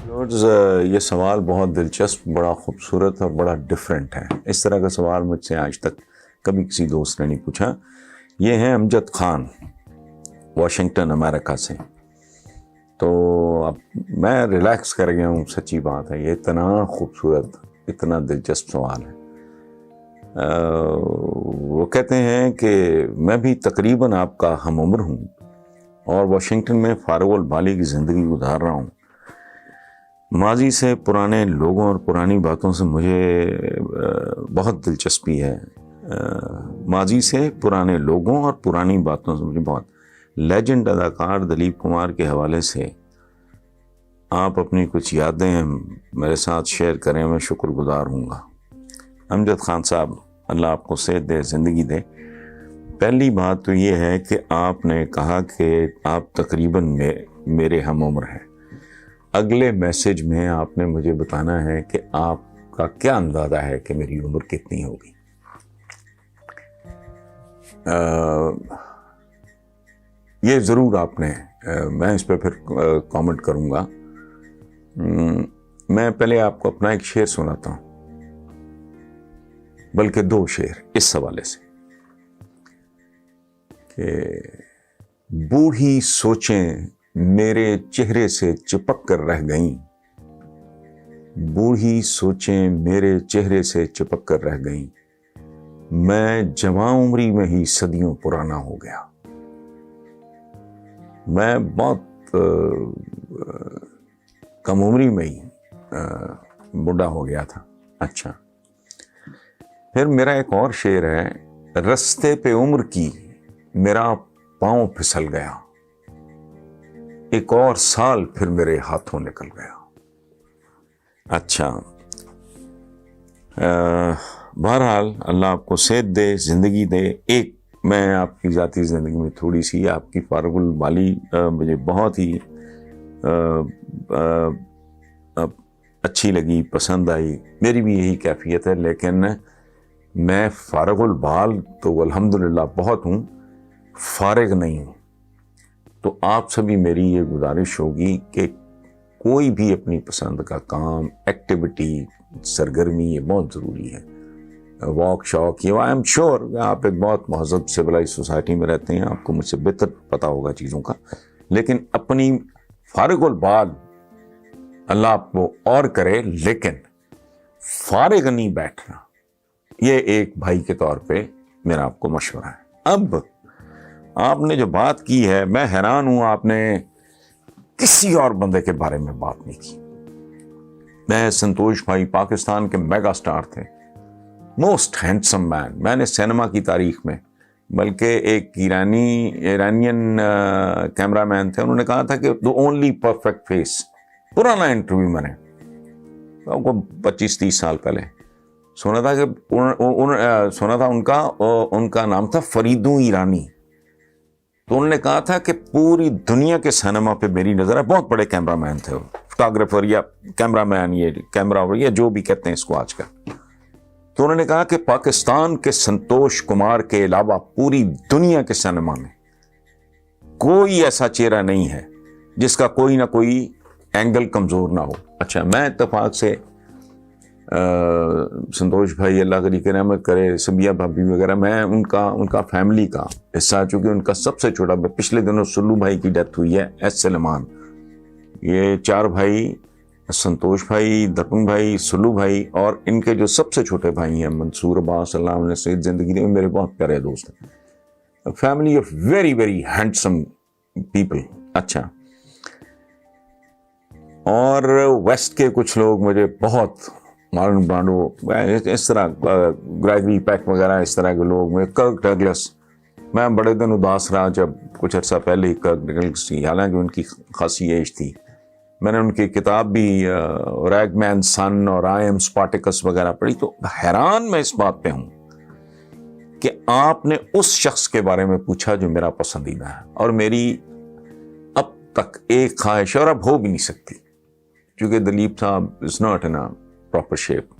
Lords, یہ سوال بہت دلچسپ، بڑا خوبصورت اور بڑا ڈفرینٹ ہے۔ اس طرح کا سوال مجھ سے آج تک کبھی کسی دوست نے نہیں پوچھا۔ یہ ہیں امجد خان، واشنگٹن امریکہ سے۔ تو اب میں ریلیکس کر گیا ہوں، سچی بات ہے، یہ اتنا خوبصورت، اتنا دلچسپ سوال ہے۔ وہ کہتے ہیں کہ میں بھی تقریباً آپ کا ہم عمر ہوں اور واشنگٹن میں فارغ البالی کی زندگی گزار رہا ہوں۔ ماضی سے پرانے لوگوں اور پرانی باتوں سے مجھے بہت دلچسپی ہے۔ ماضی سے پرانے لوگوں اور پرانی باتوں سے مجھے بہت لیجنڈ اداکار دلیپ کمار کے حوالے سے آپ اپنی کچھ یادیں میرے ساتھ شیئر کریں، میں شکر گزار ہوں گا۔ امجد خان صاحب، اللہ آپ کو صحت دے، زندگی دے۔ پہلی بات تو یہ ہے کہ آپ نے کہا کہ آپ تقریباً میرے ہم عمر ہیں۔ اگلے میسج میں آپ نے مجھے بتانا ہے کہ آپ کا کیا اندازہ ہے کہ میری عمر کتنی ہوگی۔ یہ ضرور آپ نے، میں اس پہ پھر کامنٹ کروں گا۔ میں پہلے آپ کو اپنا ایک شعر سناتا ہوں، بلکہ دو شعر اس حوالے سے کہ بوڑھی سوچیں میرے چہرے سے چپک کر رہ گئیں، بوڑھی سوچیں میرے چہرے سے چپک کر رہ گئیں، میں جوان عمری میں ہی صدیوں پرانا ہو گیا۔ میں بہت کم عمری میں ہی بوڑھا ہو گیا تھا۔ اچھا، پھر میرا ایک اور شعر ہے، رستے پہ عمر کی میرا پاؤں پھسل گیا، ایک اور سال پھر میرے ہاتھوں نکل گیا۔ اچھا، بہرحال اللہ آپ کو صحت دے، زندگی دے۔ ایک میں آپ کی ذاتی زندگی میں تھوڑی سی آپ کی فارغ البالی مجھے بہت ہی اچھی لگی، پسند آئی، میری بھی یہی کیفیت ہے، لیکن میں فارغ البال تو الحمدللہ بہت ہوں، فارغ نہیں ہوں۔ تو آپ سے بھی میری یہ گزارش ہوگی کہ کوئی بھی اپنی پسند کا کام، ایکٹیویٹی، سرگرمی، یہ بہت ضروری ہے۔ واک شوق، یہ آئی ایم شیور آپ ایک بہت مہذب سویلائز سوسائٹی میں رہتے ہیں، آپ کو مجھ سے بہتر پتہ ہوگا چیزوں کا، لیکن اپنی فارغ البال اللہ آپ کو اور کرے، لیکن فارغ نہیں بیٹھنا، یہ ایک بھائی کے طور پہ میرا آپ کو مشورہ ہے۔ اب آپ نے جو بات کی ہے، میں حیران ہوں آپ نے کسی اور بندے کے بارے میں بات نہیں کی۔ میں سنتوش بھائی پاکستان کے میگا سٹار تھے، موسٹ ہینڈسم مین، میں نے سینما کی تاریخ میں، بلکہ ایک ایرانین کیمرہ مین تھے، انہوں نے کہا تھا کہ the only perfect face، پرانا انٹرویو میں نے آپ کو 25-30 سال پہلے سنا تھا کہ سنا تھا ان کا نام تھا فریدوں ایرانی۔ تو انہوں نے کہا تھا کہ پوری دنیا کے سینما پہ میری نظر ہے، بہت بڑے کیمرہ مین تھے، فوٹوگرافر یا کیمرہ مین، یہ کیمرہ یا جو بھی کہتے ہیں اس کو آج کل۔ تو انہوں نے کہا کہ پاکستان کے سنتوش کمار کے علاوہ پوری دنیا کے سینما میں کوئی ایسا چہرہ نہیں ہے جس کا کوئی نہ کوئی اینگل کمزور نہ ہو۔ اچھا، میں اتفاق سے سنتوش بھائی اللہ کری کہ رحمت کرے، سبیہ بھابی وغیرہ، میں ان کا فیملی کا حصہ، چونکہ ان کا سب سے چھوٹا، پچھلے دنوں سلو بھائی کی ڈیتھ ہوئی ہے، ایس سلیمان۔ یہ 4 بھائی، سنتوش بھائی، دپن بھائی، سلو بھائی، اور ان کے جو سب سے چھوٹے بھائی ہیں منصور عباس، اللہ انہیں صحت زندگی دے، میرے بہت پیارے دوست ہیں، family of very very handsome people. اچھا، اور ویسٹ کے کچھ لوگ مجھے بہت، مارلن برانڈو، اس طرح گریگری پیک وغیرہ، اس طرح کے لوگ، میں کرک ڈگلس، میں بڑے دن اداس رہا جب کچھ عرصہ پہلے ہی کرک ڈگلس تھی، حالانکہ ان کی خاصی ایج تھی۔ میں نے ان کی کتاب بھی ریگ مین سن اور آئی ایم اسپارٹیکس وغیرہ پڑھی، تو حیران میں اس بات پہ ہوں کہ آپ نے اس شخص کے بارے میں پوچھا جو میرا پسندیدہ ہے، اور میری اب تک ایک خواہش ہے، اور اب ہو بھی نہیں سکتی، کیونکہ دلیپ صاحب is not in proper shape.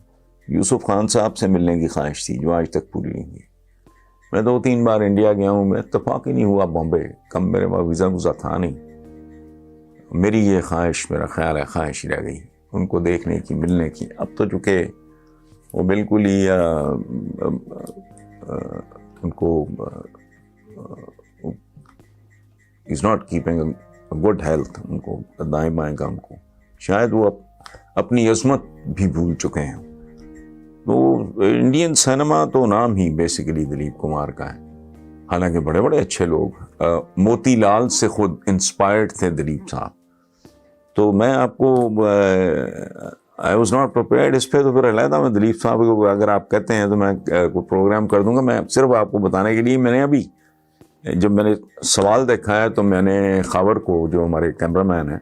Yusuf Khan صاحب سے ملنے کی خواہش تھی جو آج تک پوری نہیں ہوئی۔ میں 2-3 بار انڈیا گیا ہوں، میں اتفاق ہی نہیں ہوا بامبے، کم میرے وہاں ویزا تھا نہیں، میری یہ خواہش، میرا خیال ہے خواہش ہی رہ گئی ان کو دیکھنے کی، ملنے کی. اب تو چونکہ وہ بالکل ہی ان کو is not keeping good health, ان کو دائیں بائیں کا ان کو شاید وہ اپنی عظمت بھی بھول چکے ہیں. تو انڈین سینما تو نام ہی بیسیکلی دلیپ کمار کا ہے، حالانکہ بڑے بڑے اچھے لوگ، موتی لال سے خود انسپائرڈ تھے دلیپ صاحب. تو میں آپ کو آئی واز ناٹ پریپیئرڈ اس پہ، تو پھر علیحدہ میں دلیپ صاحب کو اگر آپ کہتے ہیں تو میں کوئی پروگرام کر دوں گا. میں صرف آپ کو بتانے کے لیے، میں نے ابھی جب میں نے سوال دیکھا ہے تو میں نے خاور کو، جو ہمارے کیمرہ مین ہیں،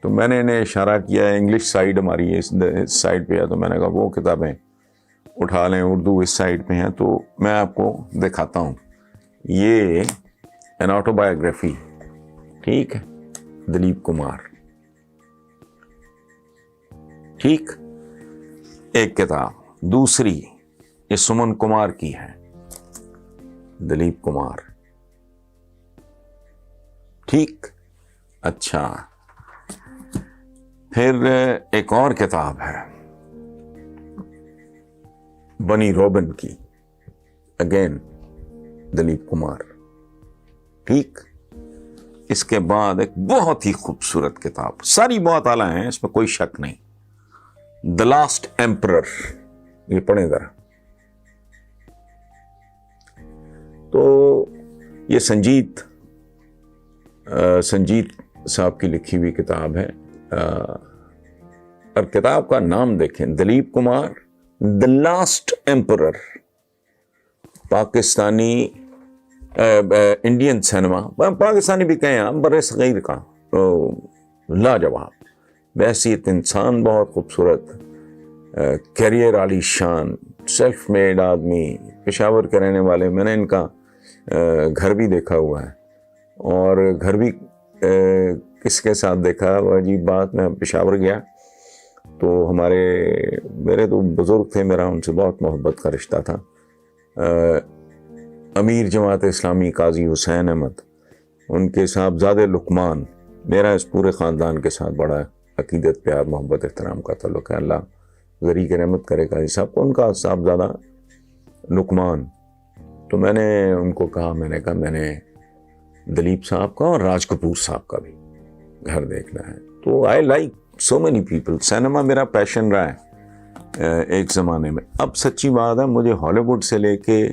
تو میں نے انہیں اشارہ کیا ہے انگلش سائڈ ہماری اس سائڈ پہ ہے، تو میں نے کہا وہ کتابیں اٹھا لیں، اردو اس سائڈ پہ ہیں. تو میں آپ کو دکھاتا ہوں، یہ این آٹو بایوگرافی، ٹھیک ہے، دلیپ کمار، ٹھیک، ایک کتاب. دوسری یہ سمن کمار کی ہے، دلیپ کمار، ٹھیک. اچھا، پھر ایک اور کتاب ہے بنی روبن کی، اگین دلیپ کمار، ٹھیک. اس کے بعد ایک بہت ہی خوبصورت کتاب، ساری بہت اعلیٰ ہیں، اس میں کوئی شک نہیں، دا لاسٹ ایمپرر. یہ پڑھیں ذرا. تو یہ سنجیت صاحب کی لکھی ہوئی کتاب ہے، اور کتاب کا نام دیکھیں، Dilip Kumar the last emperor, Pakistani Indian cinema, Pakistani بھی کہیں ہم، بر صغیر کا لاجواب، بحیثیت انسان بہت خوبصورت، کیریئر عالی شان، سیلف میڈ آدمی، پشاور کے رہنے والے. میں نے ان کا گھر بھی دیکھا ہوا ہے، اور گھر بھی کس کے ساتھ دیکھا، وہ عجیب بات، میں پشاور گیا تو میرے تو بزرگ تھے، میرا ان سے بہت محبت کا رشتہ تھا. امیر جماعت اسلامی قاضی حسین احمد، ان کے صاحبزادے لقمان، میرا اس پورے خاندان کے ساتھ بڑا عقیدت، پیار، محبت، احترام کا تعلق ہے. اللہ غری کی رحمت کرے قاضی صاحب کو. ان کا صاحبزادہ لقمان، تو میں نے ان کو کہا، میں نے کہا میں نے دلیپ صاحب کا اور راج کپور صاحب کا بھی گھر دیکھنا ہے. تو I like so many people. Cinema میرا پیشن رہا ہے ایک زمانے میں. اب سچی بات ہے، مجھے ہالی ووڈ سے لے کے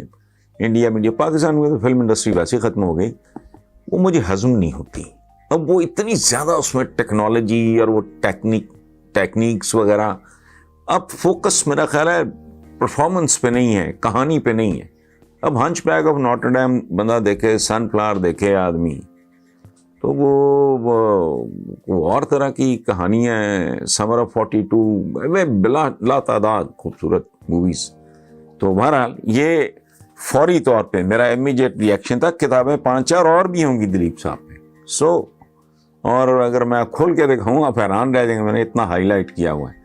انڈیا، پاکستان میں تو فلم انڈسٹری ویسے ہی ختم ہو گئی، وہ مجھے ہضم نہیں ہوتی. اب وہ اتنی زیادہ اس میں ٹیکنالوجی اور وہ ٹیکنیکس وغیرہ. اب فوکس میرا خیال ہے پرفارمنس پہ نہیں ہے، کہانی پہ نہیں ہے. اب ہنچ بیگ آف ناٹر ڈیم بندہ دیکھے، سن فلاور دیکھے آدمی، تو وہ اور طرح کی کہانیاں ہیں. سمر آف 42 بلا تعداد خوبصورت موویز. تو بہرحال یہ فوری طور پہ میرا امیجیٹ ریئیکشن تھا. کتابیں 5-4 اور بھی ہوں گی دلیپ صاحب پہ، اور اگر میں کھول کے دکھاؤں آپ حیران رہ جائیں گے، میں نے اتنا ہائی لائٹ کیا ہوا ہے.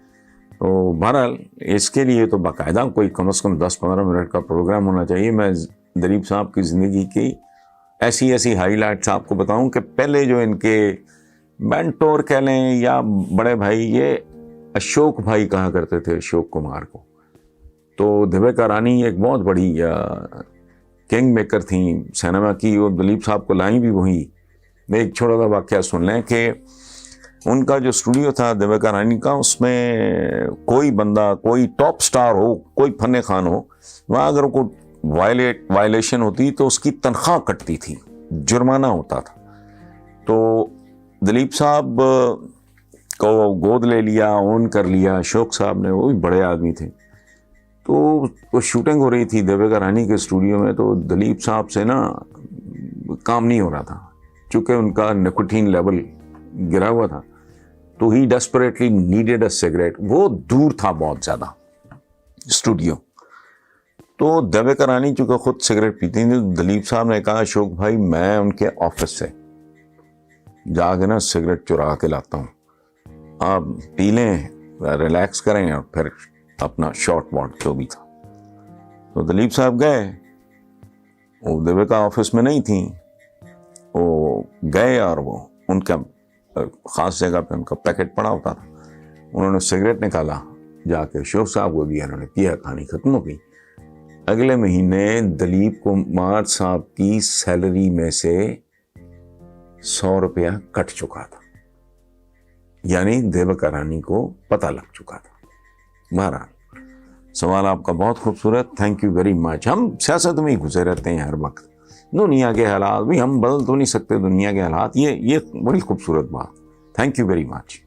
تو بہرحال اس کے لیے تو باقاعدہ کوئی کم از کم 10-15 منٹ کا پروگرام ہونا چاہیے. میں دلیپ صاحب کی زندگی کی ایسی ہائی لائٹس آپ کو بتاؤں کہ پہلے جو ان کے مینٹور کہہ لیں یا بڑے بھائی، یہ اشوک بھائی کہا کرتے تھے اشوک کمار کو. تو دیویکا رانی ایک بہت بڑی کنگ میکر تھیں سینما کی، اور دلیپ صاحب کو لائیں بھی وہی. میں ایک چھوٹا سا واقعہ سن لیں کہ ان کا جو اسٹوڈیو تھا دیویکا رانی کا، اس میں کوئی بندہ، کوئی ٹاپ سٹار ہو، کوئی فن خوان ہو، وہاں اگر کوئی وائلیشن ہوتی تو اس کی تنخواہ کٹتی تھی، جرمانہ ہوتا تھا. تو دلیپ صاحب کو گود لے لیا، اون کر لیا اشوک صاحب نے، وہ بھی بڑے آدمی تھے. تو وہ شوٹنگ ہو رہی تھی دیویکا رانی کے اسٹوڈیو میں، تو دلیپ صاحب سے نا کام نہیں ہو رہا تھا، چونکہ ان کا نکوٹین لیول گرا ہوا تھا. تو ہی ڈیسپریٹلی نیڈیڈ اے سگریٹ. وہ دور تھا بہت زیادہ اسٹوڈیو. تو دیویکا رانی چونکہ خود سگریٹ پیتی تھی، دلیپ صاحب نے کہا اشوک بھائی میں ان کے آفس سے جا کے نا سگریٹ چرا کے لاتا ہوں، آپ پی لیں، ریلیکس کریں، اور پھر اپنا شارٹ واٹ جو بھی تھا. تو دلیپ صاحب گئے، وہ دیویکا آفس میں نہیں تھیں، وہ گئے اور وہ ان کا خاص جگہ پہ ان کا پیکٹ پڑا ہوتا تھا. انہوں نے سگریٹ نکالا, جا کے اشوک صاحب کو دیا, انہوں نے پیا, کہانی ختم ہو گئی. اگلے مہینے دلیپ کمار صاحب کی سیلری میں سے 100 روپیہ کٹ چکا تھا, یعنی دیوکا رانی کو پتہ لگ چکا تھا. بہرحال سوال آپ کا بہت خوبصورت, تھینک یو ویری مچ. ہم سیاست میں ہی گھسے رہتے ہیں ہر وقت, دنیا کے حالات بھی ہم بدل تو نہیں سکتے, دنیا کے حالات, یہ بڑی خوبصورت بات. Thank you very much.